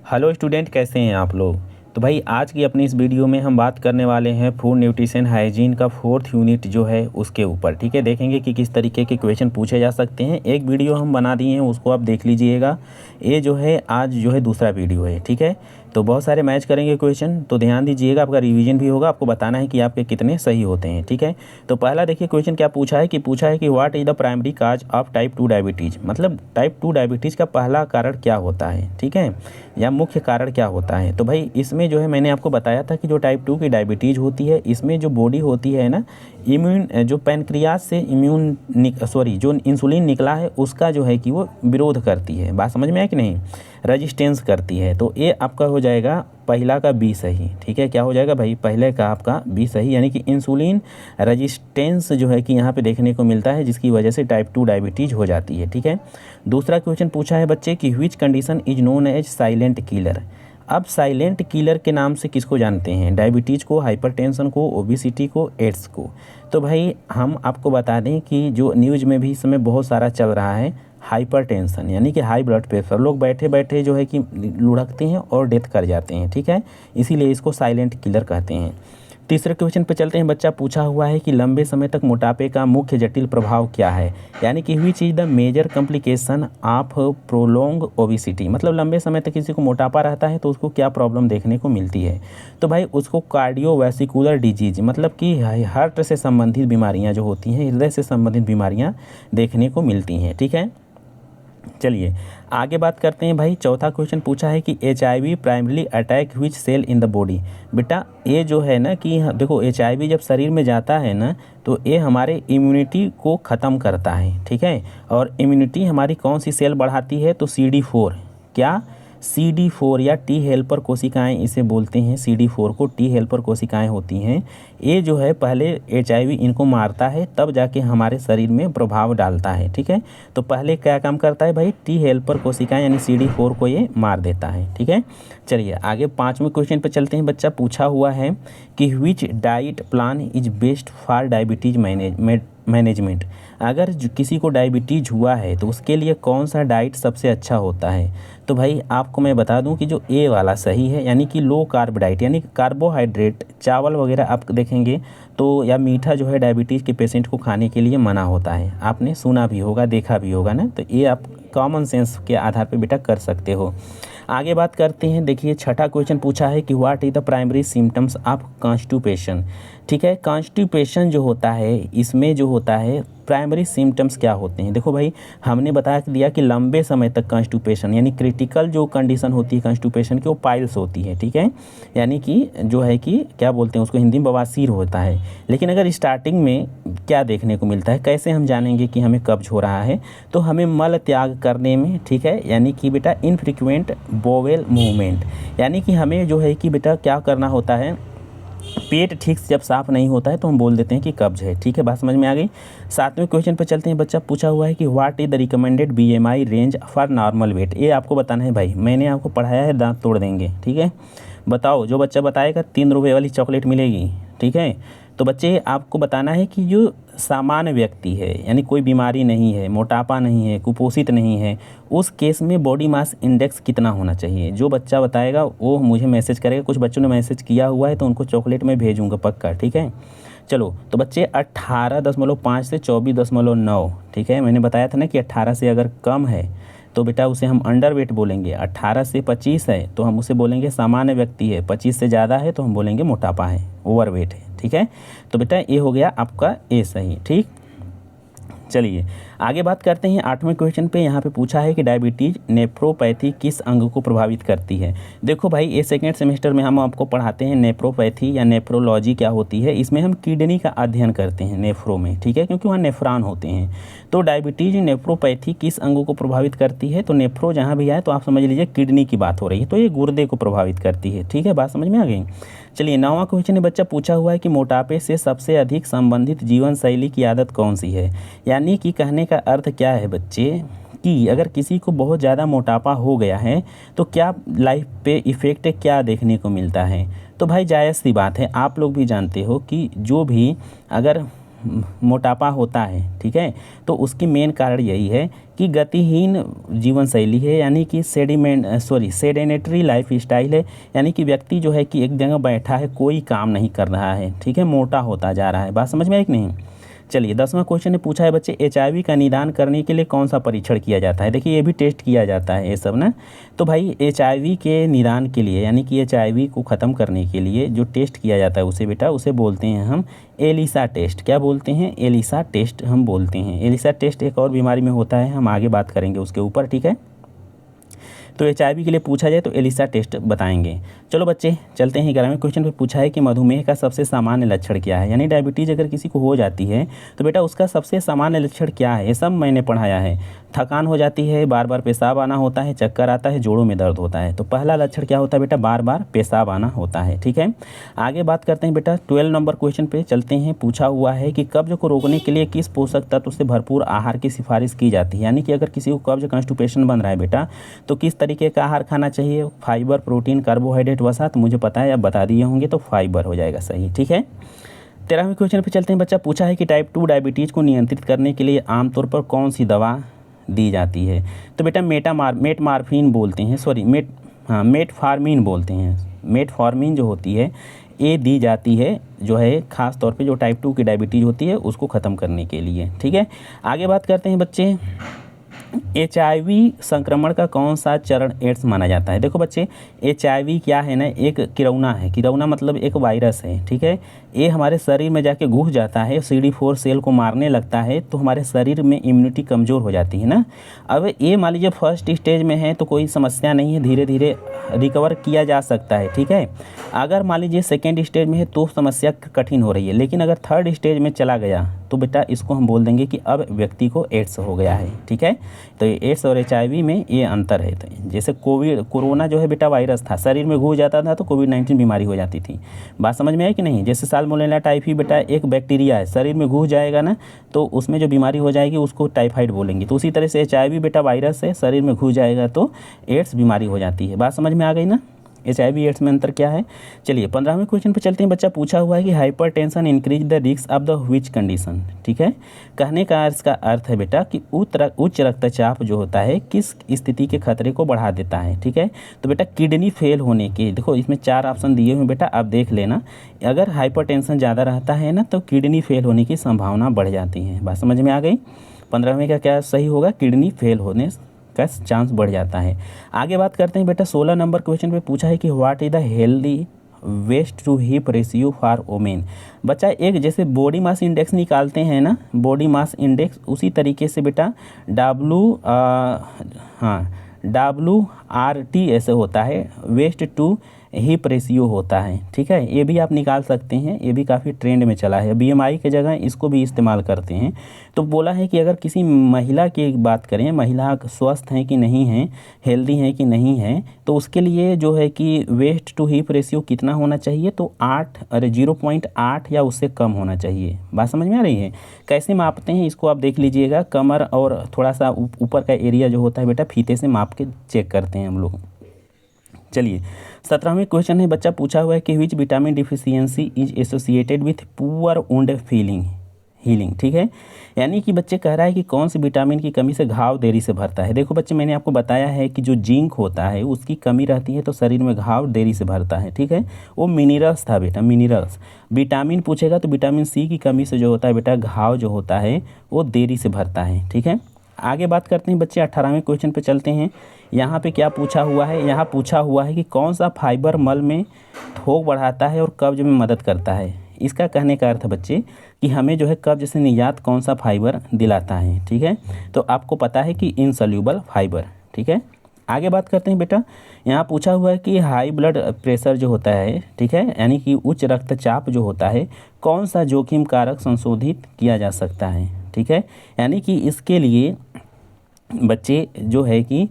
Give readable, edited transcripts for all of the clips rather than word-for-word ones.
Hello student, कैसे हैं आप लोग। तो भाई आज की अपनी इस वीडियो में हम बात करने वाले हैं फूड न्यूट्रिशन हाइजीन का 4th यूनिट जो है उसके ऊपर। ठीक है, देखेंगे कि किस तरीके के क्वेश्चन पूछे जा सकते हैं। एक वीडियो हम बना दिए हैं, उसको आप देख लीजिएगा। ये जो है आज जो है दूसरा वीडियो है। ठीक है, तो बहुत सारे मैच करेंगे क्वेश्चन, तो ध्यान दीजिएगा। आपका रिवीजन भी होगा, आपको बताना है कि आपके कितने सही होते हैं। ठीक है, तो पहला देखिए क्वेश्चन क्या पूछा है कि what is the primary cause of type 2 diabetes. मतलब टाइप 2 डायबिटीज़ का पहला कारण क्या होता है, ठीक है, या मुख्य कारण क्या होता है। तो भाई इसमें जो है मैंने आपको बताया था कि जो टाइप 2 की डायबिटीज़ होती है, इसमें जो बॉडी होती है ना, इम्यून जो पैनक्रियाज से जो इंसुलिन निकला है उसका जो है कि वो विरोध करती है। बात समझ में आया कि नहीं, रेजिस्टेंस करती है। तो ये आपका हो जाएगा पहला का बी सही। ठीक है, क्या हो जाएगा भाई, पहले का आपका बी सही, यानी कि इंसुलिन रेजिस्टेंस जो है कि यहाँ पे देखने को मिलता है, जिसकी वजह से टाइप 2 डायबिटीज़ हो जाती है। ठीक है, दूसरा क्वेश्चन पूछा है बच्चे कि which condition is known as silent killer. अब साइलेंट किलर के नाम से किसको जानते हैं, डायबिटीज़ को, हाइपरटेंशन को, ओबेसिटी को, एड्स को। तो भाई हम आपको बता दें कि जो न्यूज़ में भी इस समय बहुत सारा चल रहा है, हाइपरटेंशन यानी कि हाई ब्लड प्रेशर, लोग बैठे बैठे जो है कि लुढ़कते हैं और डेथ कर जाते हैं। ठीक है, इसीलिए इसको साइलेंट किलर कहते हैं। तीसरे क्वेश्चन पे चलते हैं। बच्चा पूछा हुआ है कि लंबे समय तक मोटापे का मुख्य जटिल प्रभाव क्या है, यानी कि which is the major complication of prolong obesity. मतलब लंबे समय तक किसी को मोटापा रहता है तो उसको क्या प्रॉब्लम देखने को मिलती है। तो भाई उसको कार्डियोवैस्कुलर डिजीज, मतलब कि हार्ट से संबंधित बीमारियां जो होती हैं, हृदय से संबंधित बीमारियां देखने को मिलती हैं। ठीक है, चलिए आगे बात करते हैं। भाई चौथा क्वेश्चन पूछा है कि HIV primarily attack which cell in the body. बेटा ये जो है ना कि देखो HIV जब शरीर में जाता है ना तो ये हमारे इम्यूनिटी को ख़त्म करता है। ठीक है, और इम्यूनिटी हमारी कौन सी सेल बढ़ाती है, तो CD4। क्या, CD4 या टी हेल्पर कोशिकाएं इसे बोलते हैं। CD4 को टी हेल्पर कोशिकाएं होती हैं। ये जो है पहले HIV इनको मारता है, तब जाके हमारे शरीर में प्रभाव डालता है। ठीक है, तो पहले क्या काम करता है भाई, टी हेल्पर कोशिकाएं यानी CD4 को ये मार देता है। ठीक है, चलिए आगे पाँचवें क्वेश्चन पे चलते हैं। बच्चा पूछा हुआ है कि which diet plan is best for diabetes management. अगर किसी को डायबिटीज़ हुआ है तो उसके लिए कौन सा डाइट सबसे अच्छा होता है। तो भाई आपको मैं बता दूं कि जो ए वाला सही है, यानी कि लो कार्ब डाइट, यानी कि कार्बोहाइड्रेट, चावल वगैरह आप देखेंगे तो, या मीठा जो है डायबिटीज़ के पेशेंट को खाने के लिए मना होता है। आपने सुना भी होगा, देखा भी होगा ना, तो ये आप कॉमन सेंस के आधार पर बेटा कर सकते हो। आगे बात करते हैं। देखिए छठा क्वेश्चन पूछा है कि what is the primary symptoms of constipation. ठीक है, कॉन्स्टिपेशन जो होता है, इसमें जो होता है प्राइमरी सिम्टम्स क्या होते हैं। देखो भाई हमने बता दिया कि लंबे समय तक कॉन्स्टिपेशन यानी क्रिटिकल जो कंडीशन होती है कॉन्स्टिपेशन की, वो पाइल्स होती है। ठीक है, यानी कि जो है कि क्या बोलते हैं उसको, हिंदी में बवासीर होता है। लेकिन अगर स्टार्टिंग में क्या देखने को मिलता है, कैसे हम जानेंगे कि हमें कब्ज हो रहा है, तो हमें मल त्याग करने में, ठीक है, यानी कि बेटा इनफ्रीक्वेंट बोवेल मूवमेंट, यानी कि हमें जो है कि बेटा क्या करना होता है, पेट ठीक से जब साफ़ नहीं होता है तो हम बोल देते हैं कि कब्ज है। ठीक है, बात समझ में आ गई। सातवें क्वेश्चन पर चलते हैं। बच्चा पूछा हुआ है कि what is the recommended BMI range for normal weight. ये आपको बताना है भाई, मैंने आपको पढ़ाया है, दांत तोड़ देंगे। ठीक है, बताओ, जो बच्चा बताएगा 3 रुपये वाली चॉकलेट मिलेगी। ठीक है, तो बच्चे आपको बताना है कि जो सामान्य व्यक्ति है, यानी कोई बीमारी नहीं है, मोटापा नहीं है, कुपोषित नहीं है, उस केस में बॉडी मास इंडेक्स कितना होना चाहिए। जो बच्चा बताएगा वो मुझे मैसेज करेगा। कुछ बच्चों ने मैसेज किया हुआ है तो उनको चॉकलेट में भेजूँगा पक्का। ठीक है, चलो तो बच्चे 18.5 से 24.9। ठीक है, मैंने बताया था ना कि 18 से अगर कम है तो बेटा उसे हम अंडर वेट बोलेंगे। 18 से 25 है तो हम उसे बोलेंगे सामान्य व्यक्ति है। 25 से ज़्यादा है तो हम बोलेंगे मोटापा है, ओवर वेट है। ठीक है, तो बेटा ये हो गया आपका ए सही। ठीक, चलिए आगे बात करते हैं। 8वें क्वेश्चन पे यहाँ पे पूछा है कि डायबिटीज़ नेफ्रोपैथी किस अंग को प्रभावित करती है। देखो भाई ये सेकेंड सेमेस्टर में हम आपको पढ़ाते हैं नेफ्रोपैथी या नेफ्रोलॉजी क्या होती है। इसमें हम किडनी का अध्ययन करते हैं नेफ्रो में। ठीक है, क्योंकि वहाँ नेफ्रॉन होते हैं। तो डायबिटीज़ नेफ्रोपैथी किस अंगों को प्रभावित करती है, तो नेफ्रो जहाँ भी आए तो आप समझ लीजिए किडनी की बात हो रही है, तो ये गुर्दे को प्रभावित करती है। ठीक है, बात समझ में आ गई। चलिए 9वां क्वेश्चन है। बच्चा पूछा हुआ है कि मोटापे से सबसे अधिक संबंधित जीवन शैली की आदत कौन सी है। यानी कि कहने का अर्थ क्या है बच्चे, कि अगर किसी को बहुत ज़्यादा मोटापा हो गया है तो क्या लाइफ पे इफ़ेक्ट क्या देखने को मिलता है। तो भाई जायज़ सी बात है, आप लोग भी जानते हो कि जो भी अगर मोटापा होता है, ठीक है, तो उसकी मेन कारण यही है कि गतिहीन जीवन शैली है, यानी कि सेडेनेटरी लाइफ स्टाइल है, यानी कि व्यक्ति जो है कि एक जगह बैठा है, कोई काम नहीं कर रहा है, ठीक है, मोटा होता जा रहा है। बात समझ में आई कि नहीं। चलिए 10वां क्वेश्चन ने पूछा है बच्चे, HIV का निदान करने के लिए कौन सा परीक्षण किया जाता है। देखिए ये भी टेस्ट किया जाता है ये सब ना। तो भाई HIV के निदान के लिए, यानी कि HIV को ख़त्म करने के लिए जो टेस्ट किया जाता है उसे बेटा उसे बोलते हैं हम एलिसा टेस्ट। क्या बोलते हैं? एलिसा टेस्ट हम बोलते हैं। एलिसा टेस्ट एक और बीमारी में होता है, हम आगे बात करेंगे उसके ऊपर, ठीक है। तो HIV के लिए पूछा जाए तो एलिसा टेस्ट बताएंगे। चलो बच्चे चलते हैं 11वें क्वेश्चन पे। पूछा है कि मधुमेह का सबसे सामान्य लक्षण क्या है, यानी डायबिटीज़ अगर किसी को हो जाती है तो बेटा उसका सबसे सामान्य लक्षण क्या है, ये सब मैंने पढ़ाया है। थकान हो जाती है, बार बार पेशाब आना होता है, चक्कर आता है, जोड़ों में दर्द होता है। तो पहला लक्षण क्या होता है बेटा? बार बार पेशाब आना होता है, ठीक है। आगे बात करते हैं बेटा 12 नंबर क्वेश्चन पे चलते हैं। पूछा हुआ है कि कब्ज को रोकने के लिए किस पोषक तत्व से भरपूर आहार की सिफारिश की जाती है, यानी कि अगर किसी को कब्ज कॉन्स्टिपेशन बन रहा है बेटा तो किस तरीके का आहार खाना चाहिए? फाइबर, प्रोटीन, कार्बोहाइड्रेट, वसा। तो मुझे पता है आप बता दिए होंगे, तो फाइबर हो जाएगा सही, ठीक है। 13वें क्वेश्चन पे चलते हैं बच्चा। पूछा है कि टाइप 2 डायबिटीज़ को नियंत्रित करने के लिए आमतौर पर कौन सी दवा दी जाती है? तो बेटा मेटफॉर्मिन बोलते हैं, मेटफॉर्मिन बोलते हैं। मेटफॉर्मिन जो होती है ये दी जाती है जो है ख़ास तौर पे जो टाइप 2 की डायबिटीज़ होती है उसको ख़त्म करने के लिए, ठीक है। आगे बात करते हैं बच्चे, HIV संक्रमण का कौन सा चरण एड्स माना जाता है? देखो बच्चे HIV क्या है ना, एक किरौना है। किरौना मतलब एक वायरस है, ठीक है। ये हमारे शरीर में जाके घुस जाता है, CD4 सेल को मारने लगता है, तो हमारे शरीर में इम्यूनिटी कमज़ोर हो जाती है ना। अब ये मान लीजिए फर्स्ट स्टेज में है तो कोई समस्या नहीं है, धीरे धीरे रिकवर किया जा सकता है, ठीक है। अगर मान लीजिए सेकेंड स्टेज में है तो समस्या कठिन हो रही है, लेकिन अगर थर्ड स्टेज में चला गया तो बेटा इसको हम बोल देंगे कि अब व्यक्ति को एड्स हो गया है, ठीक है। तो एड्स और HIV में ये अंतर है। तो जैसे कोरोना जो है बेटा वायरस था, शरीर में घुस जाता था तो कोविड-19 बीमारी हो जाती थी। बात समझ में आई कि नहीं? जैसे साल्मोनेला टाइफी बेटा एक बैक्टीरिया है, शरीर में घुस जाएगा ना तो उसमें जो बीमारी हो जाएगी उसको टाइफाइड बोलेंगे। तो उसी तरह से HIV बेटा वायरस है, शरीर में घुस जाएगा तो एड्स बीमारी हो जाती है। बात समझ में आ गई ना? HIV एड्स में अंतर क्या है? चलिए 15वें क्वेश्चन पे चलते हैं। बच्चा पूछा हुआ है कि hypertension increase the risk of the which condition, ठीक है। कहने का इसका अर्थ है बेटा कि उच्च रक्तचाप जो होता है किस स्थिति के खतरे को बढ़ा देता है, ठीक है। तो बेटा किडनी फेल होने के, देखो इसमें 4 ऑप्शन दिए हुए बेटा, आप देख लेना। अगर हाइपरटेंशन ज़्यादा रहता है ना तो किडनी फेल होने की संभावना बढ़ जाती है। बात समझ में आ गई? 15वें का क्या सही होगा? किडनी फेल होने का चांस बढ़ जाता है। आगे बात करते हैं बेटा 16 नंबर क्वेश्चन पे पूछा है कि what is the healthy waist to hip ratio for women. बच्चा एक जैसे बॉडी मास इंडेक्स निकालते हैं ना, बॉडी मास इंडेक्स, उसी तरीके से बेटा WRT ऐसे होता है, वेस्ट टू हिप रेशियो होता है, ठीक है। ये भी आप निकाल सकते हैं, ये भी काफ़ी ट्रेंड में चला है। BMI के जगह इसको भी इस्तेमाल करते हैं। तो बोला है कि अगर किसी महिला की बात करें, महिला स्वस्थ हैं कि नहीं हैं, हेल्दी हैं कि नहीं हैं, तो उसके लिए जो है कि वेस्ट टू हिप रेशियो कितना होना चाहिए? तो 0.8 या उससे कम होना चाहिए। बात समझ में आ रही है? कैसे मापते हैं इसको आप देख लीजिएगा। कमर और थोड़ा सा ऊपर का एरिया जो होता है बेटा फीते से माप के चेक करते हैं हम लोग। चलिए 17वें क्वेश्चन है बच्चा पूछा हुआ है कि which vitamin deficiency is associated with poor wound healing, ठीक है। यानी कि बच्चे कह रहा है कि कौन सी विटामिन की कमी से घाव देरी से भरता है। देखो बच्चे मैंने आपको बताया है कि जो जिंक होता है उसकी कमी रहती है तो शरीर में घाव देरी से भरता है, ठीक है। वो मिनरल्स था बेटा, मिनरल्स। विटामिन पूछेगा तो विटामिन C की कमी से जो होता है बेटा घाव जो होता है वो देरी से भरता है, ठीक है। आगे बात करते हैं बच्चे 18वें क्वेश्चन पे चलते हैं। यहाँ पे क्या पूछा हुआ है? यहाँ पूछा हुआ है कि कौन सा फाइबर मल में थोक बढ़ाता है और कब्ज में मदद करता है। इसका कहने का अर्थ है बच्चे कि हमें जो है कब्ज से निजात कौन सा फाइबर दिलाता है, ठीक है। तो आपको पता है कि इनसॉल्यूबल फाइबर, ठीक है। आगे बात करते हैं बेटा, यहाँ पूछा हुआ है कि हाई ब्लड प्रेशर जो होता है, ठीक है, यानी कि उच्च रक्तचाप जो होता है, कौन सा जोखिम कारक संशोधित किया जा सकता है, ठीक है। यानी कि इसके लिए बच्चे जो है कि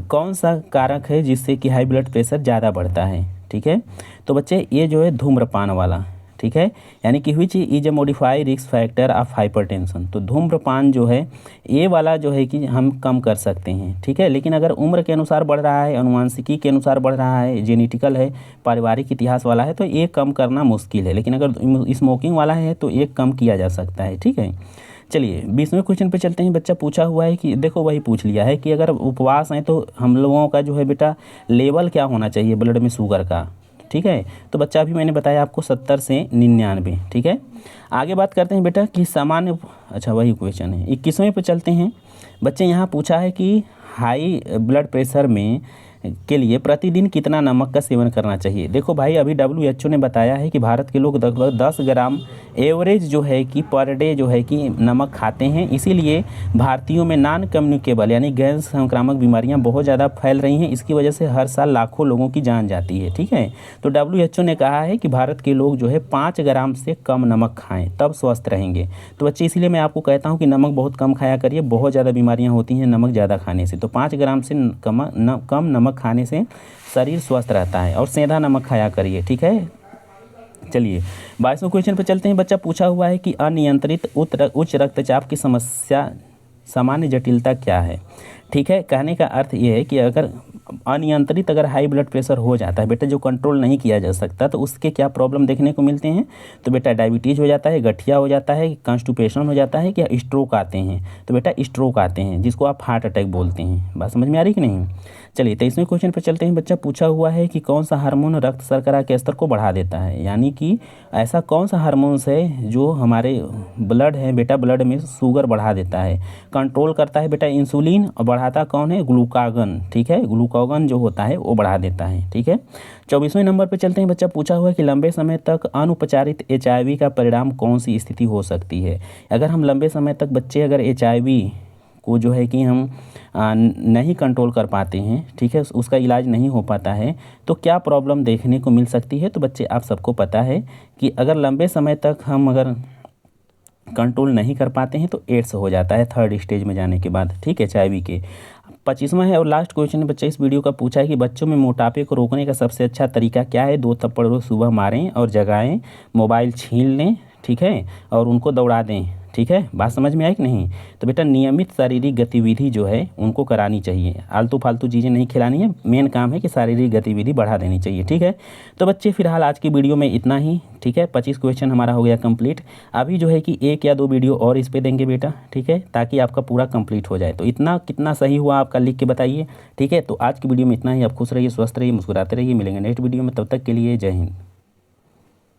कौन सा कारक है जिससे कि हाई ब्लड प्रेशर ज़्यादा बढ़ता है, ठीक है। तो बच्चे ये जो है धूम्रपान वाला, ठीक है, यानी कि which is a modify risk factor of hypertension. तो धूम्रपान जो है ये वाला जो है कि हम कम कर सकते हैं, ठीक है। लेकिन अगर उम्र के अनुसार बढ़ रहा है, अनुवांशिकी के अनुसार बढ़ रहा है, जेनेटिकल है, पारिवारिक इतिहास वाला है, तो ये कम करना मुश्किल है। लेकिन अगर स्मोकिंग वाला है तो ये कम किया जा सकता है, ठीक है। चलिए 20वें क्वेश्चन पे चलते हैं। बच्चा पूछा हुआ है कि देखो वही पूछ लिया है कि अगर उपवास है तो हम लोगों का जो है बेटा लेवल क्या होना चाहिए ब्लड में शुगर का, ठीक है। तो बच्चा अभी मैंने बताया आपको 70 से 99, ठीक है। आगे बात करते हैं बेटा कि सामान्य, अच्छा वही क्वेश्चन है। 21वें पे चलते हैं। बच्चे यहाँ पूछा है कि हाई ब्लड प्रेशर में के लिए प्रतिदिन कितना नमक का सेवन करना चाहिए। देखो भाई अभी WHO ने बताया है कि भारत के लोग लगभग 10 ग्राम एवरेज जो है कि पर डे जो है कि नमक खाते हैं। इसीलिए भारतीयों में नॉन कम्युनिकेबल यानी गैर संक्रामक बीमारियां बहुत ज़्यादा फैल रही हैं। इसकी वजह से हर साल लाखों लोगों की जान जाती है, ठीक है। तो WHO ने कहा है कि भारत के लोग जो है 5 ग्राम से कम नमक खाएँ तब स्वस्थ रहेंगे। तो बच्चे इसीलिए मैं आपको कहता हूँ कि नमक बहुत कम खाया करिए, बहुत ज़्यादा बीमारियाँ होती हैं नमक ज़्यादा खाने से। तो 5 ग्राम से कम नमक खाने से शरीर स्वस्थ रहता है। और सेंधा नमक खाया करिए, ठीक है। चलिए 22वें क्वेश्चन पे चलते हैं। बच्चा पूछा हुआ है कि अनियंत्रित उच्च रक्तचाप की समस्या सामान्य जटिलता क्या है, ठीक है। कहने का अर्थ ये है कि अगर अनियंत्रित अगर हाई ब्लड प्रेशर हो जाता है बेटा, जो कंट्रोल नहीं किया जा सकता, तो उसके क्या प्रॉब्लम देखने को मिलते हैं। तो बेटा डायबिटीज़ हो जाता है, गठिया हो जाता है, कॉन्स्टिपेशन हो जाता है, क्या स्ट्रोक आते हैं। तो बेटा स्ट्रोक आते हैं जिसको आप हार्ट अटैक बोलते हैं। बात समझ में आ रही कि नहीं। चलिए 23वें क्वेश्चन पर चलते हैं। बच्चा पूछा हुआ है कि कौन सा हार्मोन रक्त शर्करा के स्तर को बढ़ा देता है, यानी कि ऐसा कौन सा हार्मोन्स है जो हमारे ब्लड है बेटा, ब्लड में शुगर बढ़ा देता है। कंट्रोल करता है बेटा इंसुलिन, और बढ़ाता कौन है, ग्लूकागन, ठीक है। ग्लूकागन जो होता है वो बढ़ा देता है, ठीक है। 24वें नंबर पे चलते हैं। बच्चा पूछा हुआ है कि लंबे समय तक अनुपचारित HIV का परिणाम कौन सी स्थिति हो सकती है। अगर हम लंबे समय तक बच्चे अगर HIV को जो है कि हम नहीं कंट्रोल कर पाते हैं, ठीक है, उसका इलाज नहीं हो पाता है, तो क्या प्रॉब्लम देखने को मिल सकती है। तो बच्चे आप सबको पता है कि अगर लंबे समय तक हम अगर कंट्रोल नहीं कर पाते हैं तो एड्स हो जाता है 3rd स्टेज में जाने के बाद, ठीक है, HIV के। 25वां है और लास्ट क्वेश्चन बच्चे इस वीडियो का पूछा है कि बच्चों में मोटापे को रोकने का सबसे अच्छा तरीका क्या है। 2 थप्पड़ रोज सुबह मारें और जगाएं, मोबाइल छीन लें, ठीक है, और उनको दौड़ा दें, ठीक है। बात समझ में आई कि नहीं। तो बेटा नियमित शारीरिक गतिविधि जो है उनको करानी चाहिए, आलतू फालतू चीज़ें नहीं खिलानी है। मेन काम है कि शारीरिक गतिविधि बढ़ा देनी चाहिए, ठीक है। तो बच्चे फिलहाल आज की वीडियो में इतना ही, ठीक है। 25 क्वेश्चन हमारा हो गया कंप्लीट। अभी जो है कि 1 या 2 वीडियो और इस पे देंगे बेटा, ठीक है, ताकि आपका पूरा कंप्लीट हो जाए। तो इतना कितना सही हुआ आपका लिख के बताइए, ठीक है। तो आज की वीडियो में इतना ही। आप खुश रहिए, स्वस्थ रहिए, मुस्कुराते रहिए। मिलेंगे नेक्स्ट वीडियो में, तब तक के लिए जय हिंद।